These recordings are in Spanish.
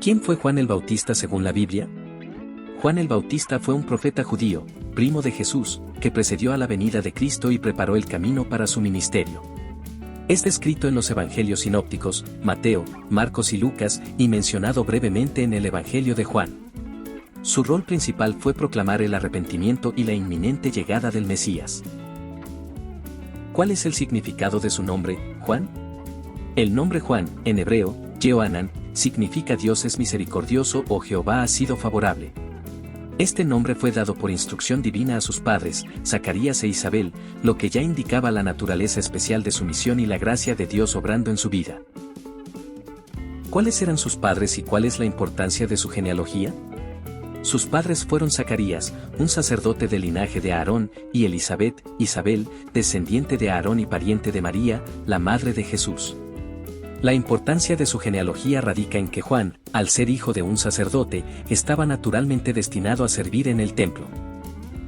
¿Quién fue Juan el Bautista según la Biblia? Juan el Bautista fue un profeta judío, primo de Jesús, que precedió a la venida de Cristo y preparó el camino para su ministerio. Es descrito en los evangelios sinópticos, Mateo, Marcos y Lucas, y mencionado brevemente en el Evangelio de Juan. Su rol principal fue proclamar el arrepentimiento y la inminente llegada del Mesías. ¿Cuál es el significado de su nombre, Juan? El nombre Juan, en hebreo, Yehohanan, significa Dios es misericordioso o Jehová ha sido favorable. Este nombre fue dado por instrucción divina a sus padres, Zacarías e Isabel, lo que ya indicaba la naturaleza especial de su misión y la gracia de Dios obrando en su vida. ¿Cuáles eran sus padres y cuál es la importancia de su genealogía? Sus padres fueron Zacarías, un sacerdote del linaje de Aarón, y Elisabet, Isabel, descendiente de Aarón y pariente de María, la madre de Jesús. La importancia de su genealogía radica en que Juan, al ser hijo de un sacerdote, estaba naturalmente destinado a servir en el templo.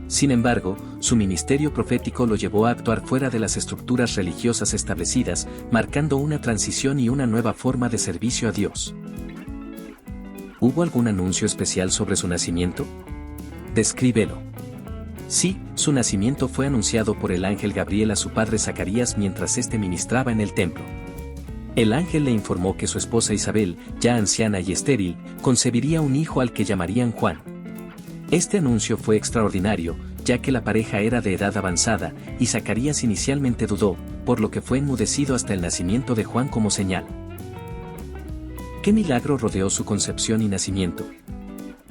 Sin embargo, su ministerio profético lo llevó a actuar fuera de las estructuras religiosas establecidas, marcando una transición y una nueva forma de servicio a Dios. ¿Hubo algún anuncio especial sobre su nacimiento? Descríbelo. Sí, su nacimiento fue anunciado por el ángel Gabriel a su padre Zacarías mientras éste ministraba en el templo. El ángel le informó que su esposa Isabel, ya anciana y estéril, concebiría un hijo al que llamarían Juan. Este anuncio fue extraordinario, ya que la pareja era de edad avanzada, y Zacarías inicialmente dudó, por lo que fue enmudecido hasta el nacimiento de Juan como señal. ¿Qué milagro rodeó su concepción y nacimiento?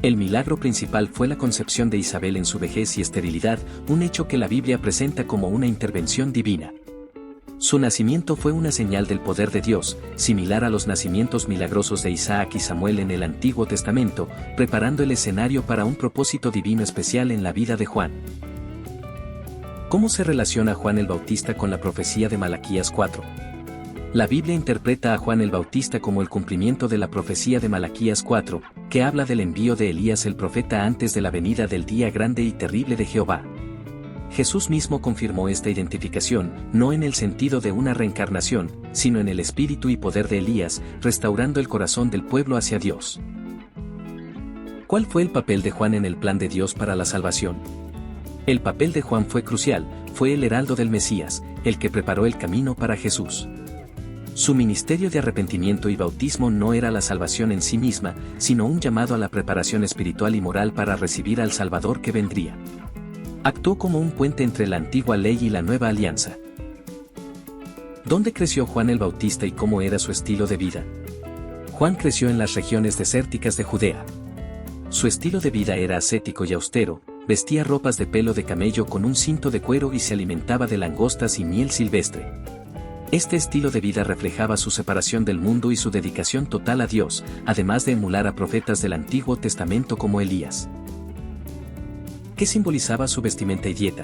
El milagro principal fue la concepción de Isabel en su vejez y esterilidad, un hecho que la Biblia presenta como una intervención divina. Su nacimiento fue una señal del poder de Dios, similar a los nacimientos milagrosos de Isaac y Samuel en el Antiguo Testamento, preparando el escenario para un propósito divino especial en la vida de Juan. ¿Cómo se relaciona Juan el Bautista con la profecía de Malaquías 4? La Biblia interpreta a Juan el Bautista como el cumplimiento de la profecía de Malaquías 4, que habla del envío de Elías el profeta antes de la venida del día grande y terrible de Jehová. Jesús mismo confirmó esta identificación, no en el sentido de una reencarnación, sino en el espíritu y poder de Elías, restaurando el corazón del pueblo hacia Dios. ¿Cuál fue el papel de Juan en el plan de Dios para la salvación? El papel de Juan fue crucial, fue el heraldo del Mesías, el que preparó el camino para Jesús. Su ministerio de arrepentimiento y bautismo no era la salvación en sí misma, sino un llamado a la preparación espiritual y moral para recibir al Salvador que vendría. Actuó como un puente entre la antigua ley y la nueva alianza. ¿Dónde creció Juan el Bautista y cómo era su estilo de vida? Juan creció en las regiones desérticas de Judea. Su estilo de vida era ascético y austero, vestía ropas de pelo de camello con un cinto de cuero y se alimentaba de langostas y miel silvestre. Este estilo de vida reflejaba su separación del mundo y su dedicación total a Dios, además de emular a profetas del Antiguo Testamento como Elías. ¿Qué simbolizaba su vestimenta y dieta?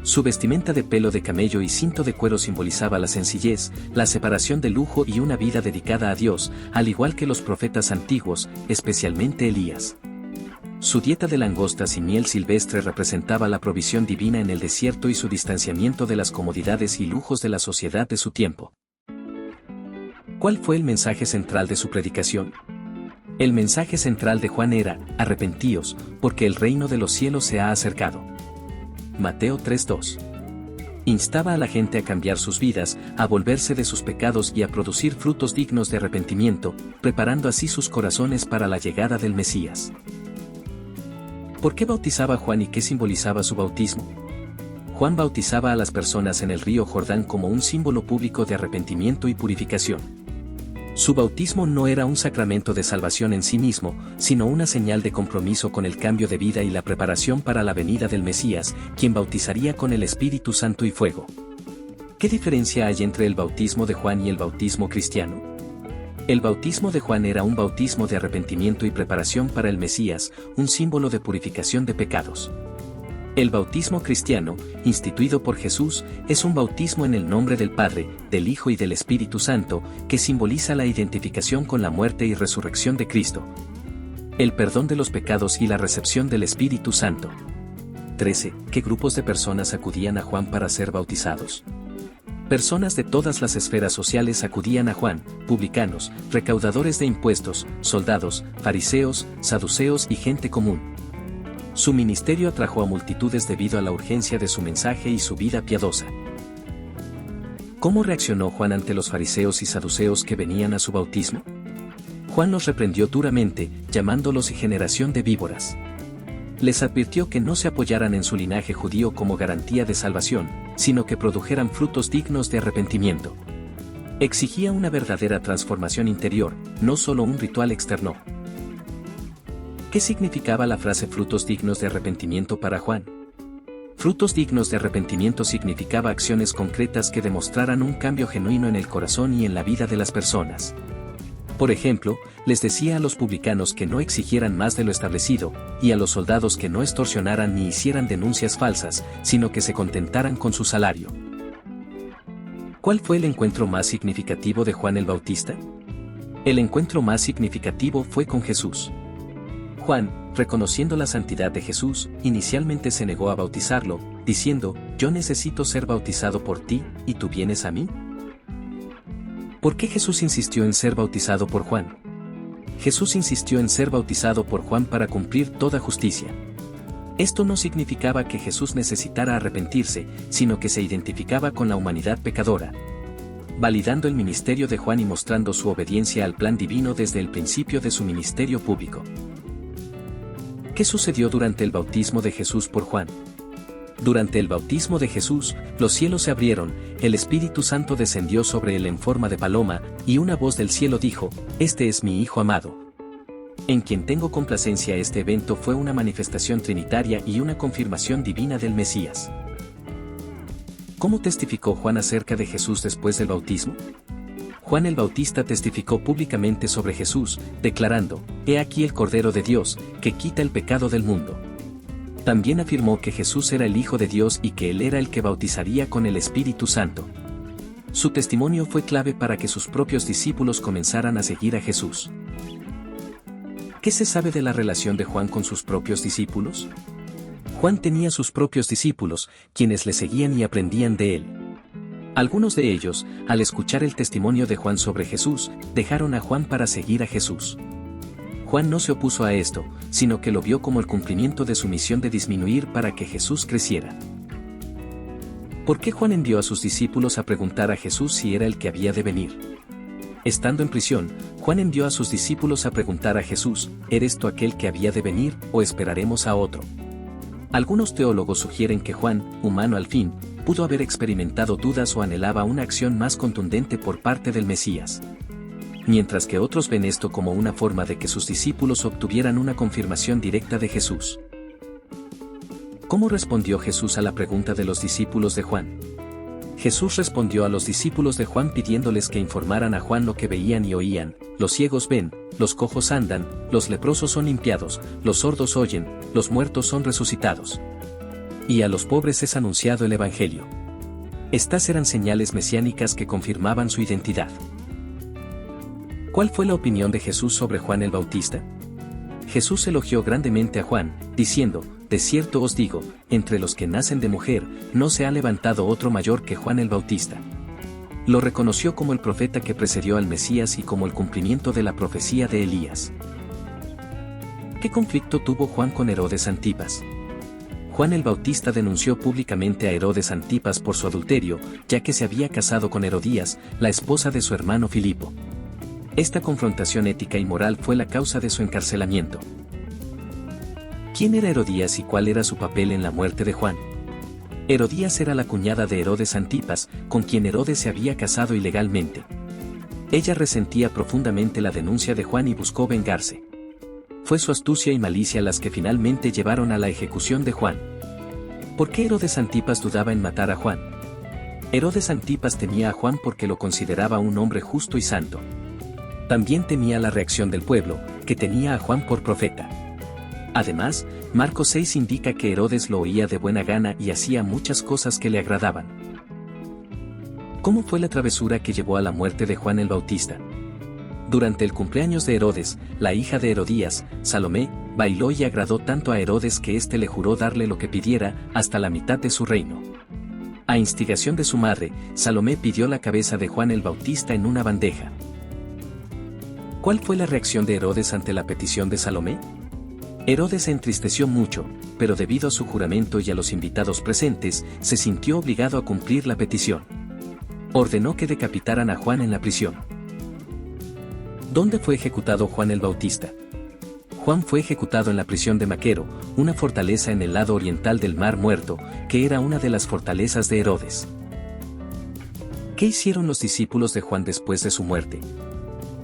Su vestimenta de pelo de camello y cinto de cuero simbolizaba la sencillez, la separación del lujo y una vida dedicada a Dios, al igual que los profetas antiguos, especialmente Elías. Su dieta de langostas y miel silvestre representaba la provisión divina en el desierto y su distanciamiento de las comodidades y lujos de la sociedad de su tiempo. ¿Cuál fue el mensaje central de su predicación? El mensaje central de Juan era, arrepentíos, porque el reino de los cielos se ha acercado. Mateo 3:2. Instaba a la gente a cambiar sus vidas, a volverse de sus pecados y a producir frutos dignos de arrepentimiento, preparando así sus corazones para la llegada del Mesías. ¿Por qué bautizaba Juan y qué simbolizaba su bautismo? Juan bautizaba a las personas en el río Jordán como un símbolo público de arrepentimiento y purificación. Su bautismo no era un sacramento de salvación en sí mismo, sino una señal de compromiso con el cambio de vida y la preparación para la venida del Mesías, quien bautizaría con el Espíritu Santo y fuego. ¿Qué diferencia hay entre el bautismo de Juan y el bautismo cristiano? El bautismo de Juan era un bautismo de arrepentimiento y preparación para el Mesías, un símbolo de purificación de pecados. El bautismo cristiano, instituido por Jesús, es un bautismo en el nombre del Padre, del Hijo y del Espíritu Santo, que simboliza la identificación con la muerte y resurrección de Cristo, el perdón de los pecados y la recepción del Espíritu Santo. 13. ¿Qué grupos de personas acudían a Juan para ser bautizados? Personas de todas las esferas sociales acudían a Juan: publicanos, recaudadores de impuestos, soldados, fariseos, saduceos y gente común. Su ministerio atrajo a multitudes debido a la urgencia de su mensaje y su vida piadosa. ¿Cómo reaccionó Juan ante los fariseos y saduceos que venían a su bautismo? Juan los reprendió duramente, llamándolos generación de víboras. Les advirtió que no se apoyaran en su linaje judío como garantía de salvación, sino que produjeran frutos dignos de arrepentimiento. Exigía una verdadera transformación interior, no solo un ritual externo. ¿Qué significaba la frase frutos dignos de arrepentimiento para Juan? Frutos dignos de arrepentimiento significaba acciones concretas que demostraran un cambio genuino en el corazón y en la vida de las personas. Por ejemplo, les decía a los publicanos que no exigieran más de lo establecido, y a los soldados que no extorsionaran ni hicieran denuncias falsas, sino que se contentaran con su salario. ¿Cuál fue el encuentro más significativo de Juan el Bautista? El encuentro más significativo fue con Jesús. Juan, reconociendo la santidad de Jesús, inicialmente se negó a bautizarlo, diciendo: «Yo necesito ser bautizado por ti, ¿y tú vienes a mí?». ¿Por qué Jesús insistió en ser bautizado por Juan? Jesús insistió en ser bautizado por Juan para cumplir toda justicia. Esto no significaba que Jesús necesitara arrepentirse, sino que se identificaba con la humanidad pecadora, validando el ministerio de Juan y mostrando su obediencia al plan divino desde el principio de su ministerio público. ¿Qué sucedió durante el bautismo de Jesús por Juan? Durante el bautismo de Jesús, los cielos se abrieron, el Espíritu Santo descendió sobre él en forma de paloma, y una voz del cielo dijo: «Este es mi Hijo amado, en quien tengo complacencia». Este evento fue una manifestación trinitaria y una confirmación divina del Mesías. ¿Cómo testificó Juan acerca de Jesús después del bautismo? Juan el Bautista testificó públicamente sobre Jesús, declarando: «He aquí el Cordero de Dios, que quita el pecado del mundo». También afirmó que Jesús era el Hijo de Dios y que Él era el que bautizaría con el Espíritu Santo. Su testimonio fue clave para que sus propios discípulos comenzaran a seguir a Jesús. ¿Qué se sabe de la relación de Juan con sus propios discípulos? Juan tenía sus propios discípulos, quienes le seguían y aprendían de él. Algunos de ellos, al escuchar el testimonio de Juan sobre Jesús, dejaron a Juan para seguir a Jesús. Juan no se opuso a esto, sino que lo vio como el cumplimiento de su misión de disminuir para que Jesús creciera. ¿Por qué Juan envió a sus discípulos a preguntar a Jesús si era el que había de venir? Estando en prisión, Juan envió a sus discípulos a preguntar a Jesús: ¿eres tú aquel que había de venir, o esperaremos a otro? Algunos teólogos sugieren que Juan, humano al fin, pudo haber experimentado dudas o anhelaba una acción más contundente por parte del Mesías, mientras que otros ven esto como una forma de que sus discípulos obtuvieran una confirmación directa de Jesús. ¿Cómo respondió Jesús a la pregunta de los discípulos de Juan? Jesús respondió a los discípulos de Juan pidiéndoles que informaran a Juan lo que veían y oían: «Los ciegos ven, los cojos andan, los leprosos son limpiados, los sordos oyen, los muertos son resucitados. Y a los pobres es anunciado el Evangelio». Estas eran señales mesiánicas que confirmaban su identidad. ¿Cuál fue la opinión de Jesús sobre Juan el Bautista? Jesús elogió grandemente a Juan, diciendo: «De cierto os digo, entre los que nacen de mujer, no se ha levantado otro mayor que Juan el Bautista». Lo reconoció como el profeta que precedió al Mesías y como el cumplimiento de la profecía de Elías. ¿Qué conflicto tuvo Juan con Herodes Antipas? Juan el Bautista denunció públicamente a Herodes Antipas por su adulterio, ya que se había casado con Herodías, la esposa de su hermano Filipo. Esta confrontación ética y moral fue la causa de su encarcelamiento. ¿Quién era Herodías y cuál era su papel en la muerte de Juan? Herodías era la cuñada de Herodes Antipas, con quien Herodes se había casado ilegalmente. Ella resentía profundamente la denuncia de Juan y buscó vengarse. Fue su astucia y malicia las que finalmente llevaron a la ejecución de Juan. ¿Por qué Herodes Antipas dudaba en matar a Juan? Herodes Antipas temía a Juan porque lo consideraba un hombre justo y santo. También temía la reacción del pueblo, que tenía a Juan por profeta. Además, Marcos 6 indica que Herodes lo oía de buena gana y hacía muchas cosas que le agradaban. ¿Cómo fue la travesura que llevó a la muerte de Juan el Bautista? Durante el cumpleaños de Herodes, la hija de Herodías, Salomé, bailó y agradó tanto a Herodes que éste le juró darle lo que pidiera, hasta la mitad de su reino. A instigación de su madre, Salomé pidió la cabeza de Juan el Bautista en una bandeja. ¿Cuál fue la reacción de Herodes ante la petición de Salomé? Herodes se entristeció mucho, pero debido a su juramento y a los invitados presentes, se sintió obligado a cumplir la petición. Ordenó que decapitaran a Juan en la prisión. ¿Dónde fue ejecutado Juan el Bautista? Juan fue ejecutado en la prisión de Maquero, una fortaleza en el lado oriental del Mar Muerto, que era una de las fortalezas de Herodes. ¿Qué hicieron los discípulos de Juan después de su muerte?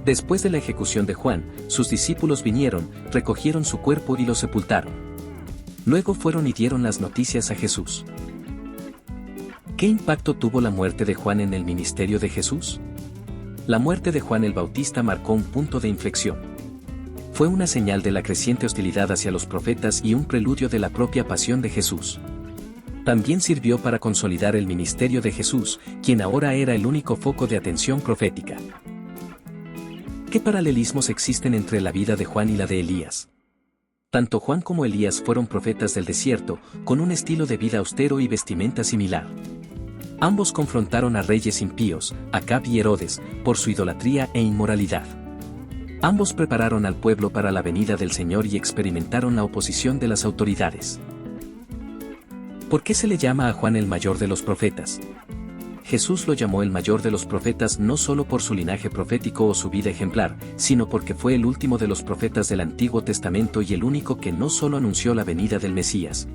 Después de la ejecución de Juan, sus discípulos vinieron, recogieron su cuerpo y lo sepultaron. Luego fueron y dieron las noticias a Jesús. ¿Qué impacto tuvo la muerte de Juan en el ministerio de Jesús? La muerte de Juan el Bautista marcó un punto de inflexión. Fue una señal de la creciente hostilidad hacia los profetas y un preludio de la propia pasión de Jesús. También sirvió para consolidar el ministerio de Jesús, quien ahora era el único foco de atención profética. ¿Qué paralelismos existen entre la vida de Juan y la de Elías? Tanto Juan como Elías fueron profetas del desierto, con un estilo de vida austero y vestimenta similar. Ambos confrontaron a reyes impíos, Acab y Herodes, por su idolatría e inmoralidad. Ambos prepararon al pueblo para la venida del Señor y experimentaron la oposición de las autoridades. ¿Por qué se le llama a Juan el mayor de los profetas? Jesús lo llamó el mayor de los profetas no solo por su linaje profético o su vida ejemplar, sino porque fue el último de los profetas del Antiguo Testamento y el único que no solo anunció la venida del Mesías,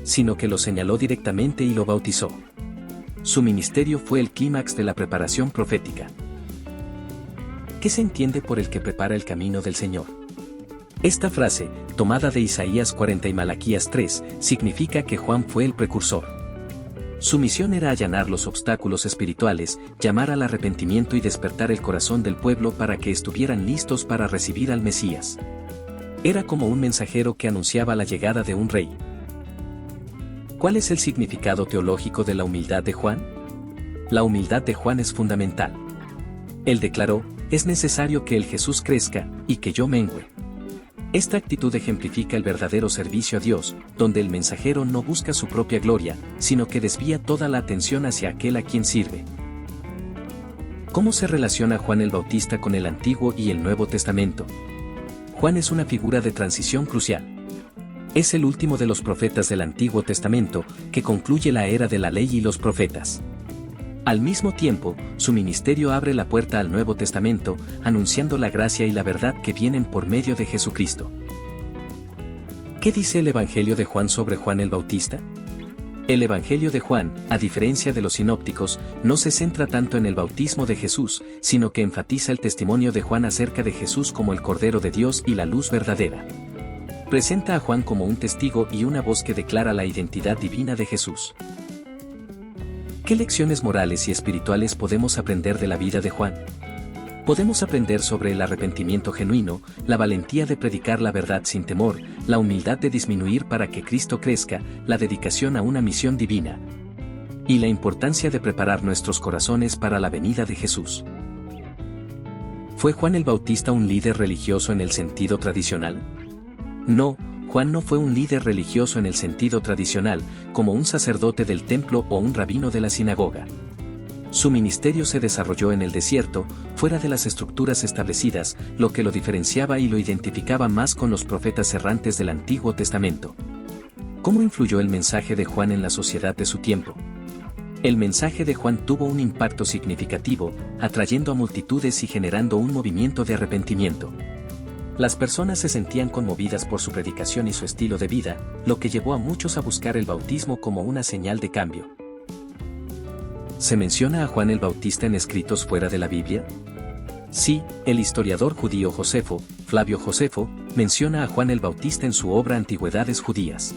sino que lo señaló directamente y lo bautizó. Su ministerio fue el clímax de la preparación profética. ¿Qué se entiende por el que prepara el camino del Señor? Esta frase, tomada de Isaías 40 y Malaquías 3, significa que Juan fue el precursor. Su misión era allanar los obstáculos espirituales, llamar al arrepentimiento y despertar el corazón del pueblo para que estuvieran listos para recibir al Mesías. Era como un mensajero que anunciaba la llegada de un rey. ¿Cuál es el significado teológico de la humildad de Juan? La humildad de Juan es fundamental. Él declaró: es necesario que el Jesús crezca, y que yo mengüe. Esta actitud ejemplifica el verdadero servicio a Dios, donde el mensajero no busca su propia gloria, sino que desvía toda la atención hacia aquel a quien sirve. ¿Cómo se relaciona Juan el Bautista con el Antiguo y el Nuevo Testamento? Juan es una figura de transición crucial. Es el último de los profetas del Antiguo Testamento, que concluye la era de la ley y los profetas. Al mismo tiempo, su ministerio abre la puerta al Nuevo Testamento, anunciando la gracia y la verdad que vienen por medio de Jesucristo. ¿Qué dice el Evangelio de Juan sobre Juan el Bautista? El Evangelio de Juan, a diferencia de los sinópticos, no se centra tanto en el bautismo de Jesús, sino que enfatiza el testimonio de Juan acerca de Jesús como el Cordero de Dios y la luz verdadera. Presenta a Juan como un testigo y una voz que declara la identidad divina de Jesús. ¿Qué lecciones morales y espirituales podemos aprender de la vida de Juan? Podemos aprender sobre el arrepentimiento genuino, la valentía de predicar la verdad sin temor, la humildad de disminuir para que Cristo crezca, la dedicación a una misión divina, y la importancia de preparar nuestros corazones para la venida de Jesús. ¿Fue Juan el Bautista un líder religioso en el sentido tradicional? No. Juan no fue un líder religioso en el sentido tradicional, como un sacerdote del templo o un rabino de la sinagoga. Su ministerio se desarrolló en el desierto, fuera de las estructuras establecidas, lo que lo diferenciaba y lo identificaba más con los profetas errantes del Antiguo Testamento. ¿Cómo influyó el mensaje de Juan en la sociedad de su tiempo? El mensaje de Juan tuvo un impacto significativo, atrayendo a multitudes y generando un movimiento de arrepentimiento. Las personas se sentían conmovidas por su predicación y su estilo de vida, lo que llevó a muchos a buscar el bautismo como una señal de cambio. ¿Se menciona a Juan el Bautista en escritos fuera de la Biblia? Sí, el historiador judío Josefo, Flavio Josefo, menciona a Juan el Bautista en su obra Antigüedades Judías.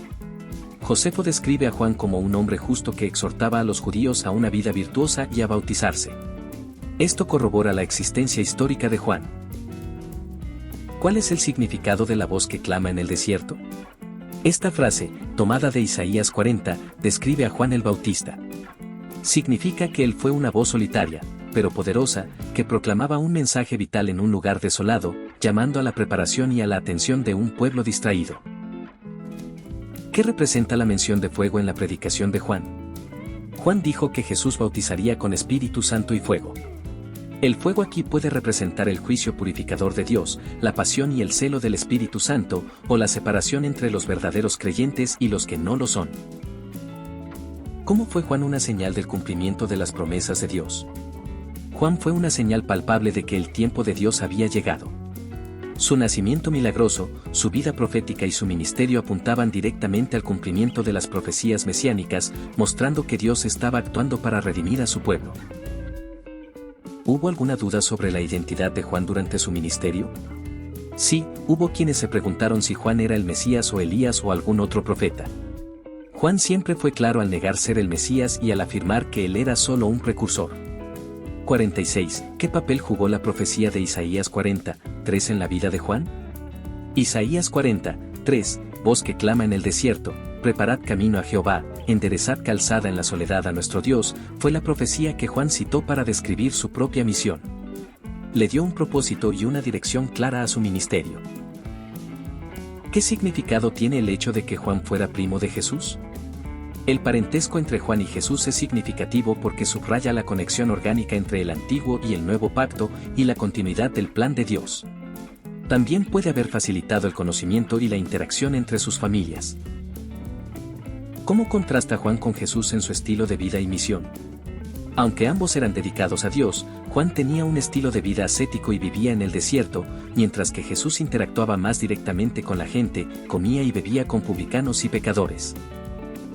Josefo describe a Juan como un hombre justo que exhortaba a los judíos a una vida virtuosa y a bautizarse. Esto corrobora la existencia histórica de Juan. ¿Cuál es el significado de la voz que clama en el desierto? Esta frase, tomada de Isaías 40, describe a Juan el Bautista. Significa que él fue una voz solitaria, pero poderosa, que proclamaba un mensaje vital en un lugar desolado, llamando a la preparación y a la atención de un pueblo distraído. ¿Qué representa la mención de fuego en la predicación de Juan? Juan dijo que Jesús bautizaría con Espíritu Santo y fuego. El fuego aquí puede representar el juicio purificador de Dios, la pasión y el celo del Espíritu Santo, o la separación entre los verdaderos creyentes y los que no lo son. ¿Cómo fue Juan una señal del cumplimiento de las promesas de Dios? Juan fue una señal palpable de que el tiempo de Dios había llegado. Su nacimiento milagroso, su vida profética y su ministerio apuntaban directamente al cumplimiento de las profecías mesiánicas, mostrando que Dios estaba actuando para redimir a su pueblo. ¿Hubo alguna duda sobre la identidad de Juan durante su ministerio? Sí, hubo quienes se preguntaron si Juan era el Mesías o Elías o algún otro profeta. Juan siempre fue claro al negar ser el Mesías y al afirmar que él era solo un precursor. 46. ¿Qué papel jugó la profecía de Isaías 40:3 en la vida de Juan? Isaías 40:3, voz que clama en el desierto, preparad camino a Jehová, enderezad calzada en la soledad a nuestro Dios, fue la profecía que Juan citó para describir su propia misión. Le dio un propósito y una dirección clara a su ministerio. ¿Qué significado tiene el hecho de que Juan fuera primo de Jesús? El parentesco entre Juan y Jesús es significativo porque subraya la conexión orgánica entre el antiguo y el nuevo pacto y la continuidad del plan de Dios. También puede haber facilitado el conocimiento y la interacción entre sus familias. ¿Cómo contrasta Juan con Jesús en su estilo de vida y misión? Aunque ambos eran dedicados a Dios, Juan tenía un estilo de vida ascético y vivía en el desierto, mientras que Jesús interactuaba más directamente con la gente, comía y bebía con publicanos y pecadores.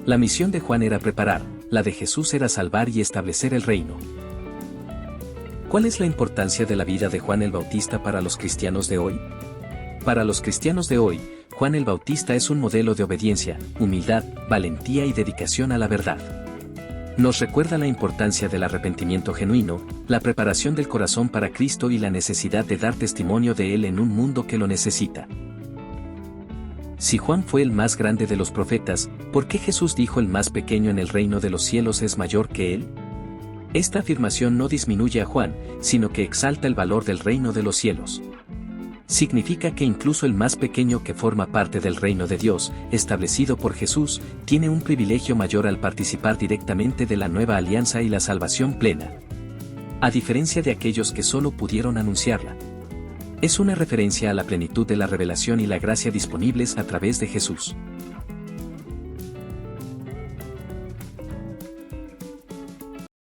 La misión de Juan era preparar, la de Jesús era salvar y establecer el reino. ¿Cuál es la importancia de la vida de Juan el Bautista para los cristianos de hoy? Para los cristianos de hoy, Juan el Bautista es un modelo de obediencia, humildad, valentía y dedicación a la verdad. Nos recuerda la importancia del arrepentimiento genuino, la preparación del corazón para Cristo y la necesidad de dar testimonio de Él en un mundo que lo necesita. Si Juan fue el más grande de los profetas, ¿por qué Jesús dijo el más pequeño en el reino de los cielos es mayor que él? Esta afirmación no disminuye a Juan, sino que exalta el valor del reino de los cielos. Significa que incluso el más pequeño que forma parte del reino de Dios, establecido por Jesús, tiene un privilegio mayor al participar directamente de la nueva alianza y la salvación plena. A diferencia de aquellos que solo pudieron anunciarla. Es una referencia a la plenitud de la revelación y la gracia disponibles a través de Jesús.